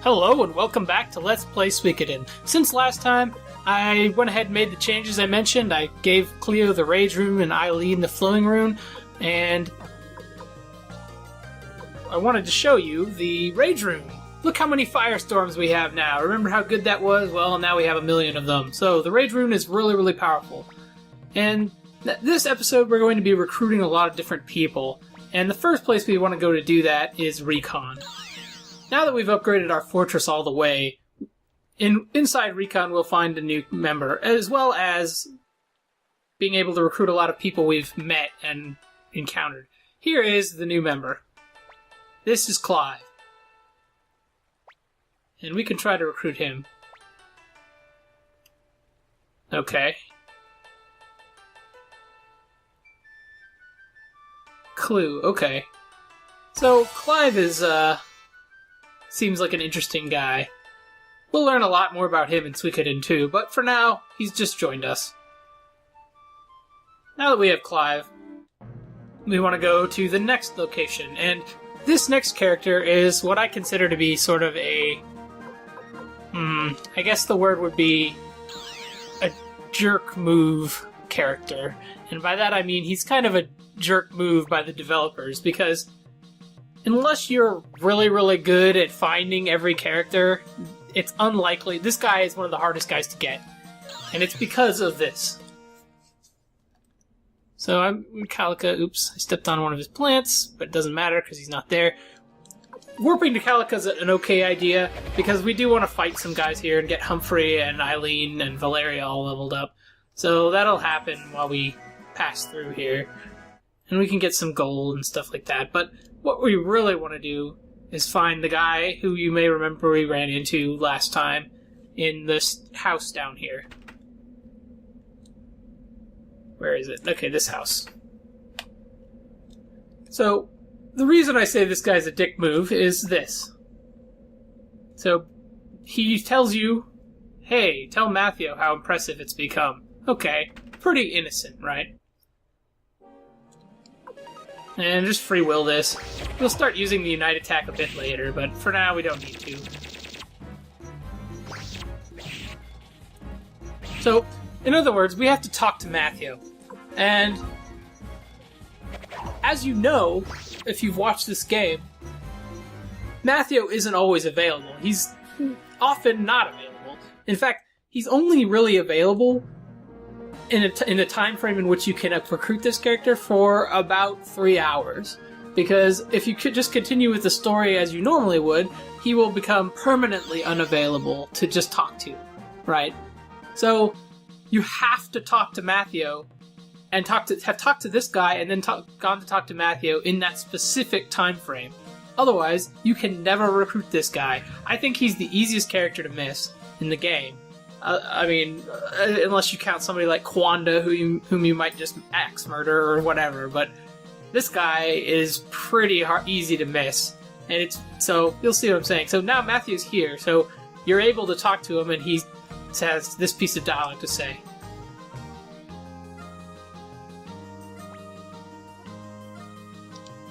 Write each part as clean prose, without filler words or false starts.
Hello and welcome back to Let's Play Suikoden. Since last time, I went ahead and made the changes I mentioned. I gave Cleo the Rage Rune and Eileen the Flowing Rune, and I wanted to show you the Rage Rune. Look how many firestorms we have now. Remember how good that was? Well, now we have 1,000,000 of them. So the Rage Rune is really, really powerful. And this episode, we're going to be recruiting a lot of different people. And the first place we want to go to do that is Recon. Now that we've upgraded our fortress all the way, inside Recon we'll find a new member, as well as being able to recruit a lot of people we've met and encountered. Here is the new member. This is Clive. And we can try to recruit him. Okay. Clue, okay. So, Clive is, seems like an interesting guy. We'll learn a lot more about him in Suikoden 2, but for now, he's just joined us. Now that we have Clive, we want to go to the next location, and this next character is what I consider to be sort of a... I guess the word would be a jerk move character. And by that I mean he's kind of a jerk move by the developers, because unless you're really, really good at finding every character, it's unlikely. This guy is one of the hardest guys to get. And it's because of this. So I'm Calica. Oops, I stepped on one of his plants, but it doesn't matter because he's not there. Warping to Calica's an okay idea, because we do want to fight some guys here and get Humphrey and Eileen and Valeria all leveled up. So that'll happen while we pass through here. And we can get some gold and stuff like that. But what we really want to do is find the guy who you may remember we ran into last time in this house down here. Where is it? Okay, this house. So, the reason I say this guy's a dick move is this. So, he tells you, hey, tell Matthew how impressive it's become. Okay, pretty innocent, right? And just free will this. We'll start using the Unite attack a bit later, but for now we don't need to. So, in other words, we have to talk to Matthew. And as you know, if you've watched this game, Matthew isn't always available. He's often not available. In fact, he's only really available in a time frame in which you can recruit this character for about 3 hours. Because if you could just continue with the story as you normally would, he will become permanently unavailable to just talk to, right? So you have to talk to Matthew and have talked to this guy and then gone to talk to Matthew in that specific time frame. Otherwise, you can never recruit this guy. I think he's the easiest character to miss in the game. I mean, unless you count somebody like Kwanda, whom you might just axe murder or whatever, but this guy is pretty easy to miss, and so you'll see what I'm saying. So now Matthew's here, so you're able to talk to him, and he has this piece of dialogue to say.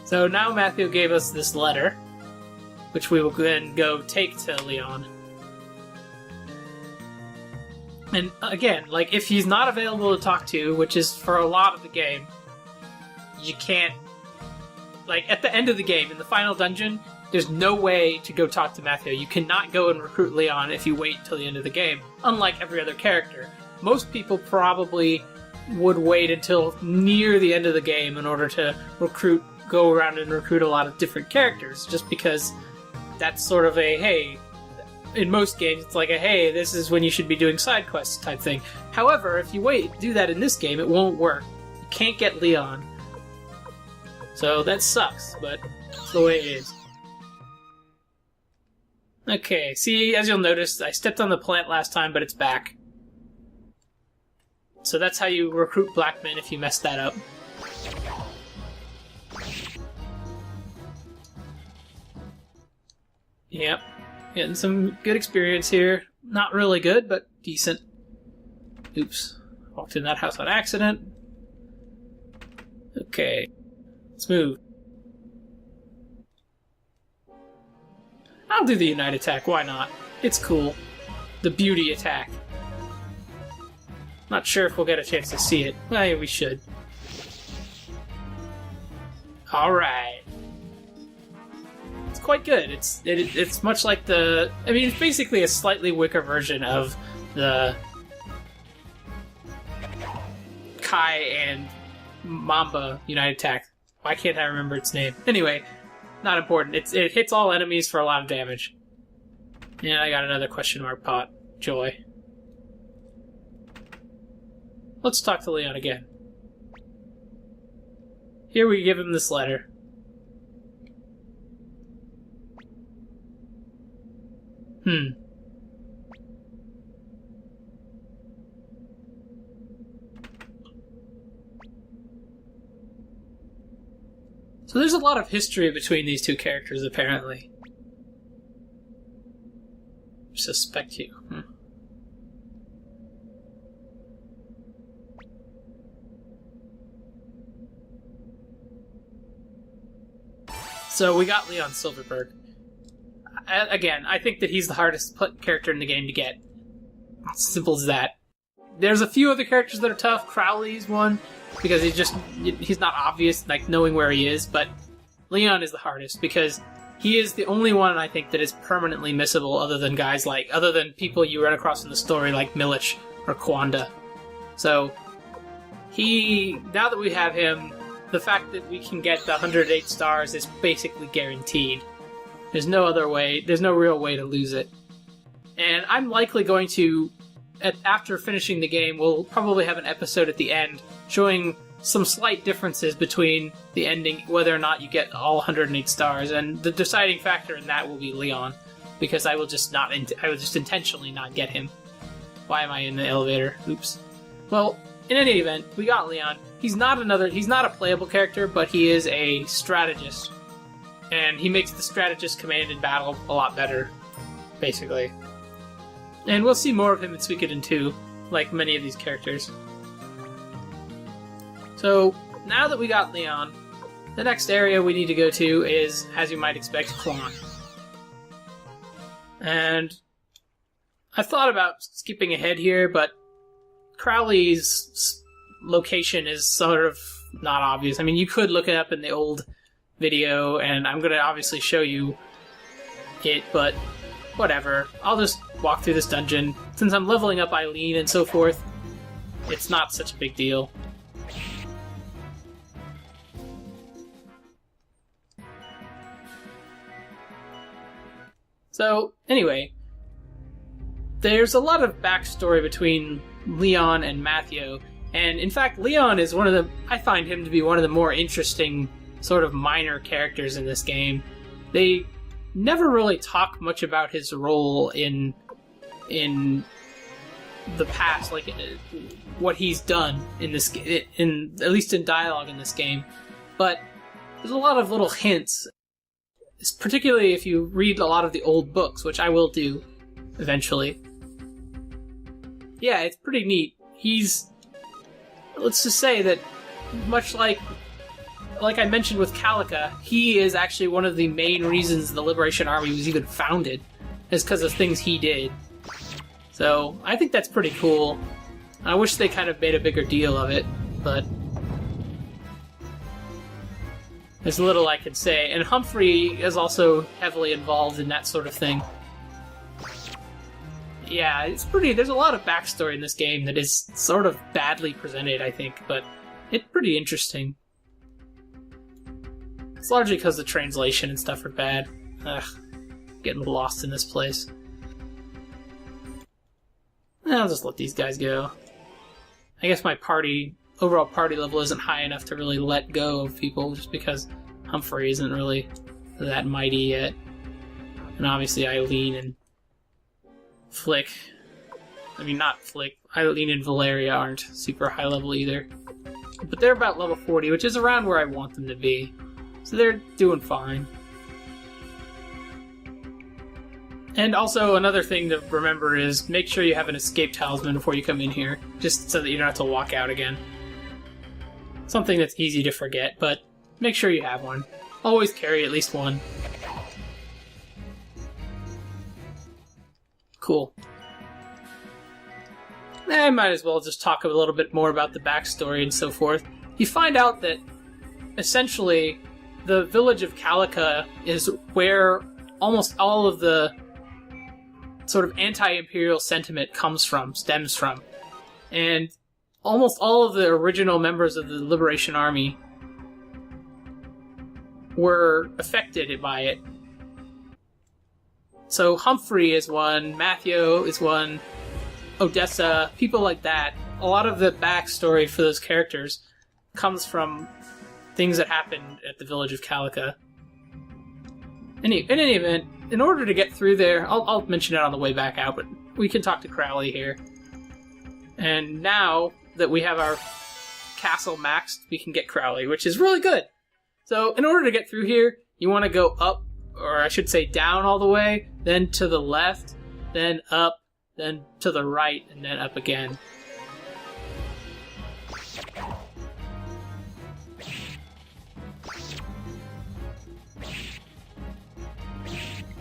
So now Matthew gave us this letter, which we will then go take to Leon. And again, like, if he's not available to talk to, which is for a lot of the game, you can't... Like, at the end of the game, in the final dungeon, there's no way to go talk to Matthew. You cannot go and recruit Leon if you wait until the end of the game, unlike every other character. Most people probably would wait until near the end of the game in order to go around and recruit a lot of different characters, just because that's sort of a, hey... In most games, it's like a, hey, this is when you should be doing side quests type thing. However, if you do that in this game, it won't work. You can't get Leon. So that sucks, but it's the way it is. Okay, see, as you'll notice, I stepped on the plant last time, but it's back. So that's how you recruit black men if you mess that up. Yep. Getting some good experience here. Not really good, but decent. Oops. Walked in that house on accident. Okay. Let's move. I'll do the Unite attack, why not? It's cool. The beauty attack. Not sure if we'll get a chance to see it. Well, yeah, we should. Alright. It's quite good. It's much like the... I mean, it's basically a slightly wicker version of the Kai and Mamba Unite attack. Why can't I remember its name? Anyway, not important. It hits all enemies for a lot of damage. And I got another question mark pot. Joy. Let's talk to Leon again. Here we give him this letter. So there's a lot of history between these two characters, apparently. Suspect you. So we got Leon Silverberg. Again, I think that he's the hardest character in the game to get. Simple as that. There's a few other characters that are tough. Crowley's one, because he's not obvious, like knowing where he is, but Leon is the hardest, because he is the only one, I think, that is permanently missable other than people you run across in the story like Milich or Kwanda. So, now that we have him, the fact that we can get the 108 stars is basically guaranteed. There's no other way, there's no real way to lose it. And I'm likely going to, after finishing the game, we'll probably have an episode at the end showing some slight differences between the ending, whether or not you get all 108 stars, and the deciding factor in that will be Leon, because I will just intentionally not get him. Why am I in the elevator? Oops. Well, in any event, we got Leon. He's not a playable character, but he is a strategist. And he makes the strategist command in battle a lot better, basically. And we'll see more of him in Suikoden 2, like many of these characters. So, now that we got Leon, the next area we need to go to is, as you might expect, Klon. And I thought about skipping ahead here, but Crowley's location is sort of not obvious. I mean, you could look it up in the old video, and I'm going to obviously show you it, but whatever. I'll just walk through this dungeon. Since I'm leveling up Eileen and so forth, it's not such a big deal. So, anyway, there's a lot of backstory between Leon and Matthew, and in fact, Leon is I find him to be one of the more interesting sort of minor characters in this game. They never really talk much about his role in the past, like what he's done in this, at least in dialogue in this game. But there's a lot of little hints, particularly if you read a lot of the old books, which I will do eventually. Yeah, it's pretty neat. Let's just say that, much like I mentioned with Calica, he is actually one of the main reasons the Liberation Army was even founded, is because of things he did. So, I think that's pretty cool. I wish they kind of made a bigger deal of it, but there's little I can say. And Humphrey is also heavily involved in that sort of thing. Yeah, there's a lot of backstory in this game that is sort of badly presented, I think, but it's pretty interesting. It's largely because the translation and stuff are bad. Ugh, getting lost in this place. I'll just let these guys go. I guess my overall party level isn't high enough to really let go of people, just because Humphrey isn't really that mighty yet. And obviously Eileen and Flick. I mean, not Flick. Eileen and Valeria aren't super high level either. But they're about level 40, which is around where I want them to be. So they're doing fine. And also, another thing to remember is make sure you have an escape talisman before you come in here, just so that you don't have to walk out again. Something that's easy to forget, but make sure you have one. Always carry at least one. Cool. I might as well just talk a little bit more about the backstory and so forth. You find out that, essentially, the village of Calica is where almost all of the sort of anti-imperial sentiment stems from. And almost all of the original members of the Liberation Army were affected by it. So Humphrey is one, Matthew is one, Odessa, people like that. A lot of the backstory for those characters comes from things that happened at the village of Calica. In any event, in order to get through there, I'll mention it on the way back out, but we can talk to Crowley here. And now that we have our castle maxed, we can get Crowley, which is really good. So in order to get through here, you want to go up, or I should say down all the way, then to the left, then up, then to the right, and then up again.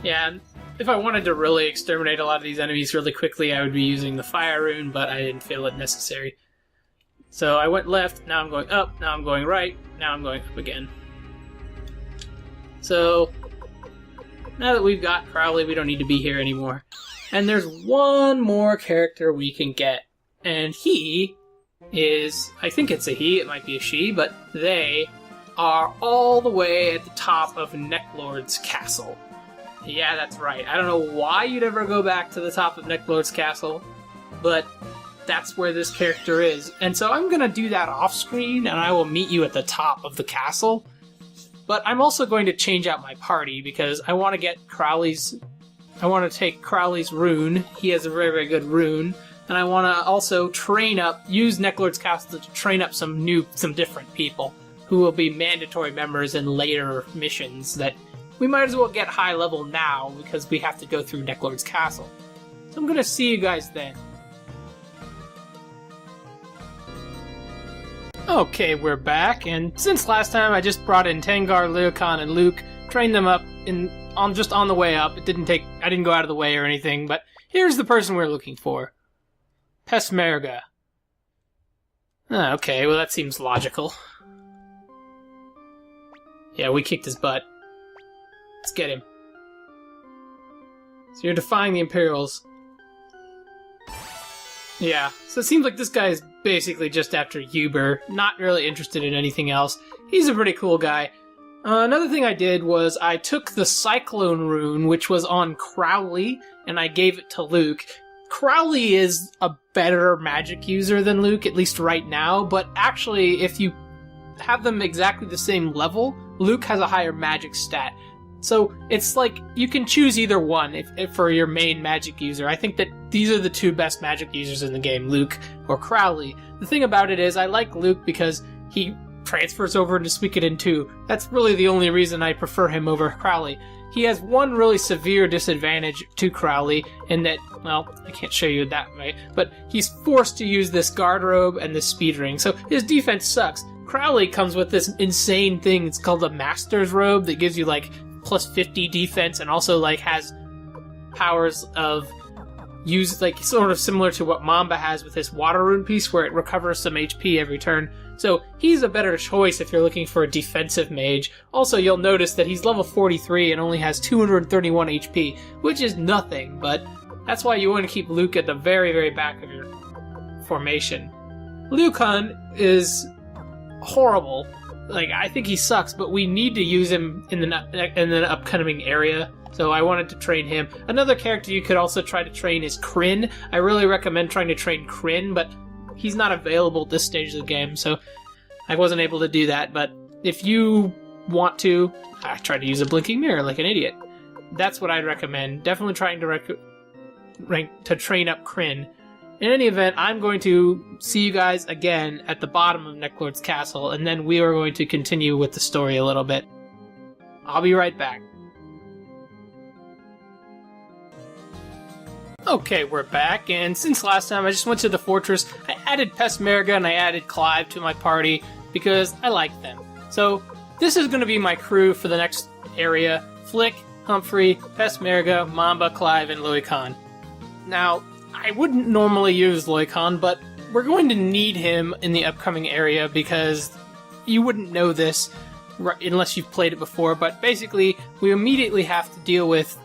Yeah, and if I wanted to really exterminate a lot of these enemies really quickly, I would be using the fire rune, but I didn't feel it necessary. So I went left, now I'm going up, now I'm going right, now I'm going up again. So, now that we've got Crowley, we don't need to be here anymore. And there's one more character we can get, and he is, I think it's a he, it might be a she, but they are all the way at the top of Necklord's castle. Yeah, that's right. I don't know why you'd ever go back to the top of Necklord's castle, but that's where this character is. And so I'm going to do that off screen, and I will meet you at the top of the castle. But I'm also going to change out my party, because I want to get I want to take Crowley's rune. He has a very, very good rune. And I want to also use Necklord's castle to train up some different people who will be mandatory members in later missions that we might as well get high level now, because we have to go through Necklord's castle. So I'm going to see you guys then. Okay, we're back, and since last time I just brought in Tengar, Leokan, and Luke, trained them up just on the way up. I didn't go out of the way or anything, but here's the person we're looking for. Peshmerga. Okay, well that seems logical. Yeah, we kicked his butt. Let's get him. So you're defying the Imperials. Yeah, so it seems like this guy is basically just after Uber, not really interested in anything else. He's a pretty cool guy. Another thing I did was I took the Cyclone rune, which was on Crowley, and I gave it to Luke. Crowley is a better magic user than Luke, at least right now, but actually, if you have them exactly the same level, Luke has a higher magic stat. So it's like you can choose either one if for your main magic user. I think that these are the two best magic users in the game, Luke or Crowley. The thing about it is I like Luke because he transfers over into Suikoden 2. That's really the only reason I prefer him over Crowley. He has one really severe disadvantage to Crowley in that, well, I can't show you that way, but he's forced to use this guard robe and this speed ring, so his defense sucks. Crowley comes with this insane thing, it's called the Master's Robe, that gives you like plus 50 defense and also like has powers of sort of similar to what Mamba has with his water rune piece, where it recovers some HP every turn. So he's a better choice if you're looking for a defensive mage. Also, you'll notice that he's level 43 and only has 231 HP, which is nothing, but that's why you want to keep Luke at the very, very back of your formation. Leokan is horrible. Like, I think he sucks, but we need to use him in the upcoming area, so I wanted to train him. Another character you could also try to train is Kryn. I really recommend trying to train Kryn, but he's not available at this stage of the game, so I wasn't able to do that. But if you want to, I tried to use a blinking mirror like an idiot. That's what I'd recommend. Definitely trying to train up Kryn. In any event, I'm going to see you guys again at the bottom of Necklord's castle, and then we are going to continue with the story a little bit. I'll be right back. Okay, we're back, and since last time I just went to the fortress, I added Peshmerga and I added Clive to my party because I like them. So, this is going to be my crew for the next area. Flick, Humphrey, Peshmerga, Mamba, Clive, and Louis Khan. Now, I wouldn't normally use Loicon, but we're going to need him in the upcoming area because you wouldn't know this unless you've played it before, but basically, we immediately have to deal with,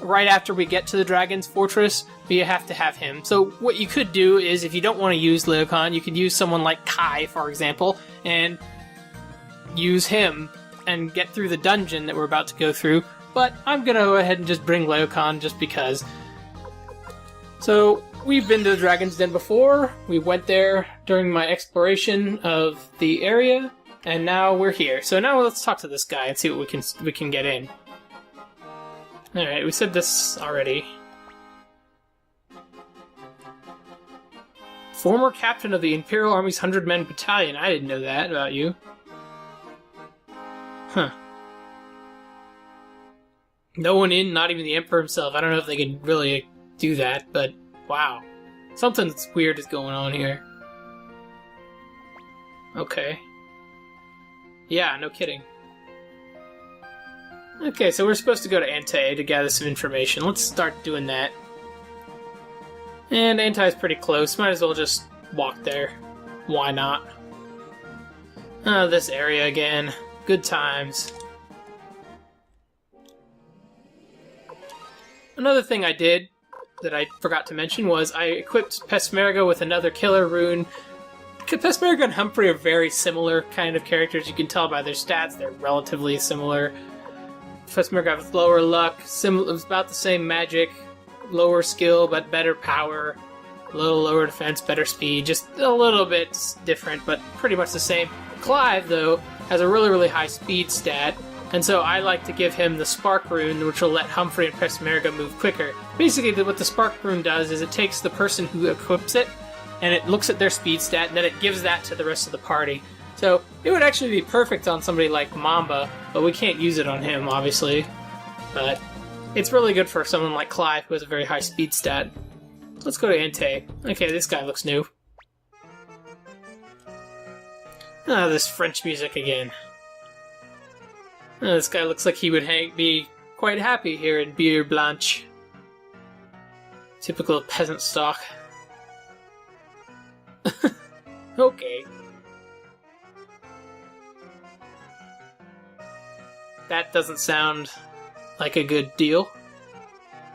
right after we get to the Dragon's Fortress, we have to have him. So what you could do is, if you don't want to use Loicon, you could use someone like Kai, for example, and use him and get through the dungeon that we're about to go through, but I'm gonna go ahead and just bring Loicon just because. So, we've been to the Dragon's Den before, we went there during my exploration of the area, and now we're here. So now let's talk to this guy and see what we can get in. Alright, we said this already. Former captain of the Imperial Army's 100-man battalion. I didn't know that about you. Huh. No one in, not even the Emperor himself. I don't know if they can really do that, but wow. Something weird is going on here. Okay. Yeah, no kidding. Okay, so we're supposed to go to Ante to gather some information. Let's start doing that. And Antai's pretty close. Might as well just walk there. Why not? Oh, this area again. Good times. Another thing I did that I forgot to mention was I equipped Pesmerga with another killer rune. Pesmerga and Humphrey are very similar kind of characters. You can tell by their stats, they're relatively similar. Pesmerga has lower luck, about the same magic, lower skill but better power, a little lower defense, better speed, just a little bit different but pretty much the same. Clive, though, has a really, really high speed stat, and so I like to give him the Spark Rune, which will let Humphrey and Pesmerga move quicker. Basically, what the Spark Rune does is it takes the person who equips it, and it looks at their speed stat, and then it gives that to the rest of the party. So, it would actually be perfect on somebody like Mamba, but we can't use it on him, obviously. But it's really good for someone like Clive, who has a very high speed stat. Let's go to Ante. Okay, this guy looks new. Ah, this French music again. This guy looks like he would be quite happy here in Beer Blanche. Typical peasant stock. Okay. That doesn't sound like a good deal.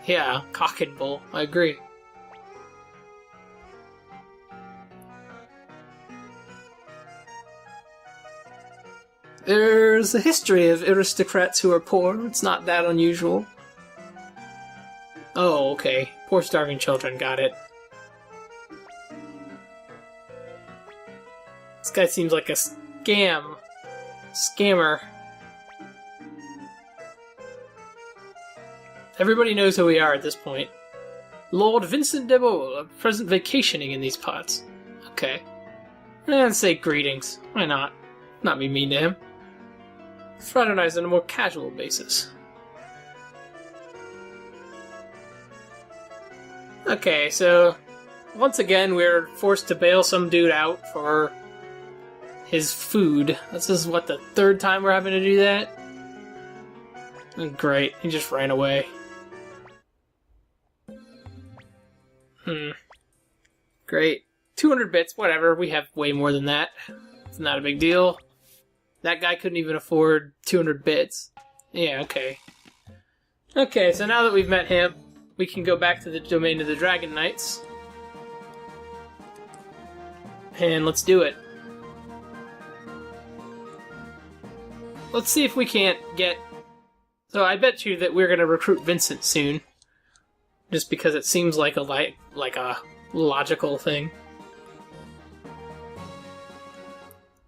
Yeah, cock and bull. I agree. There's a history of aristocrats who are poor. It's not that unusual. Oh, okay. Poor starving children. Got it. This guy seems like a scammer. Everybody knows who we are at this point. Lord Vincent de Beaull, present vacationing in these parts. Okay. And say greetings. Why not? Not be mean to him. Fraternize on a more casual basis. Okay, so once again we're forced to bail some dude out for his food. This is what, the third time we're having to do that? Oh, great, he just ran away. Great. 200 bits, whatever, we have way more than that. It's not a big deal. That guy couldn't even afford 200 bits. Yeah, okay. Okay, so now that we've met him, we can go back to the domain of the Dragon Knights. And let's do it. Let's see if we can't get... So I bet you that we're going to recruit Vincent soon. Just because it seems like a logical thing.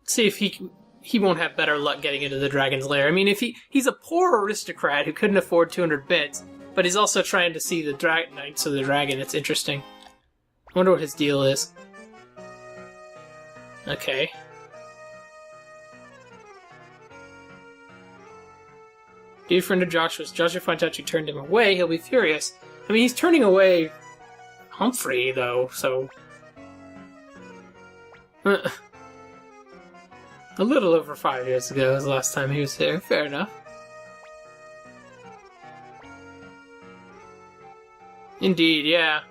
Let's see if he won't have better luck getting into the Dragon's Lair. I mean, if he's a poor aristocrat who couldn't afford 200 bits, but he's also trying to see the Knights of the Dragon. It's interesting. I wonder what his deal is. Okay. Dear friend of Joshua's, Joshua finds out you turned him away, he'll be furious. I mean, he's turning away Humphrey, though, so... A little over 5 years ago was the last time he was here. Fair enough. Indeed, yeah.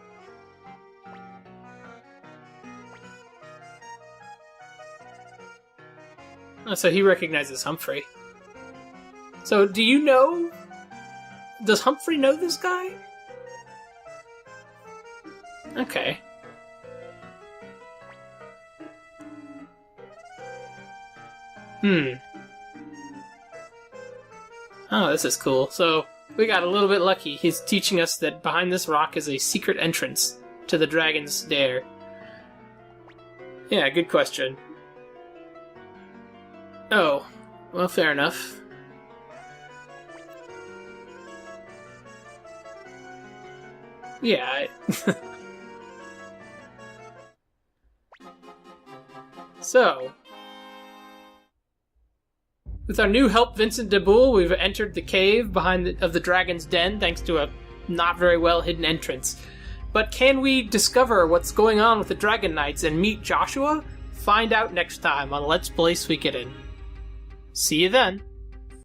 Oh, so he recognizes Humphrey. So, do you know... Does Humphrey know this guy? Okay. Oh, this is cool. So, we got a little bit lucky. He's teaching us that behind this rock is a secret entrance to the Dragon's Dare. Yeah, good question. Oh, well, fair enough. Yeah, So, with our new help, Vincent de Boule, we've entered the cave of the Dragon's Den thanks to a not very well hidden entrance. But can we discover what's going on with the Dragon Knights and meet Joshua? Find out next time on Let's Play Suikoden. See you then!